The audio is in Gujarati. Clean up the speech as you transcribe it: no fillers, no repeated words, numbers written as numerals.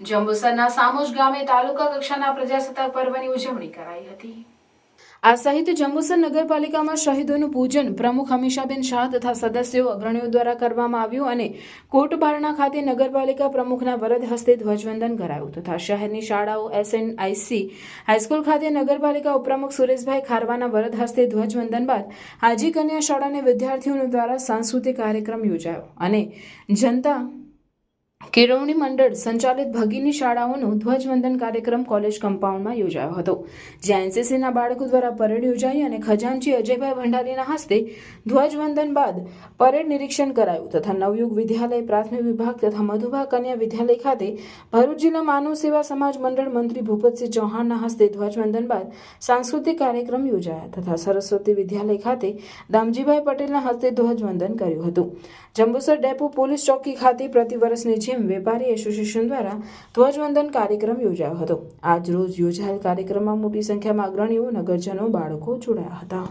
જંબુસરના સામોજ ગામે તાલુકા કક્ષાના પ્રજાસત્તાક પર્વની ઉજવણી કરાઈ હતી। આ સહિત જંબુસર નગરપાલિકામાં શહીદોનું પૂજન પ્રમુખ હમીશાબેન શાહ તથા સદસ્યો અગ્રણીઓ દ્વારા કરવામાં આવ્યું અને કોટબારણા ખાતે નગરપાલિકા પ્રમુખના વરદ હસ્તે ધ્વજવંદન કરાયું તથા શહેરની શાળાઓ SNIC હાઈસ્કૂલ ખાતે નગરપાલિકા ઉપપ્રમુખ સુરેશભાઈ ખારવાના વરદ હસ્તે ધ્વજવંદન બાદ હાજી કન્યા શાળાના વિદ્યાર્થીઓ દ્વારા સાંસ્કૃતિક કાર્યક્રમ યોજાયો અને જનતા કેળવણી મંડળ સંચાલિત ભગીની શાળાઓનો ધ્વજવંદન કાર્યક્રમ કોલેજ કમ્પાઉન્ડમાં યોજાયો હતો, જ્યાં NCCના બાળકો દ્વારા પરેડ યોજાઈ અને ખજાનચી અજયભાઈ ભંડારીના હસ્તે ધ્વજવંદન બાદ પરેડ નિરીક્ષણ કરાયું તથા નવયુગ વિદ્યાલય પ્રાથમિક વિભાગ તથા મધુબા કન્યા વિદ્યાલય ખાતે ભરૂચ જિલ્લા માનવ સેવા સમાજ મંડળ મંત્રી ભૂપતસિંહ ચૌહાણના હસ્તે ધ્વજવંદન બાદ સાંસ્કૃતિક કાર્યક્રમ યોજાયા તથા સરસ્વતી વિદ્યાલય ખાતે દામજીભાઈ પટેલના હસ્તે ધ્વજવંદન કર્યું હતું। જંબુસર ડેપો પોલીસ ચોકી ખાતે પ્રતિવર્ષની જેમ વેપારી એસોસિએશન દ્વારા ધ્વજવંદન કાર્યક્રમ યોજાયો હતો। આજ રોજ યોજાયેલ કાર્યક્રમમાં મોટી સંખ્યામાં અગ્રણીઓ, નગરજનો, બાળકો જોડાયા હતા।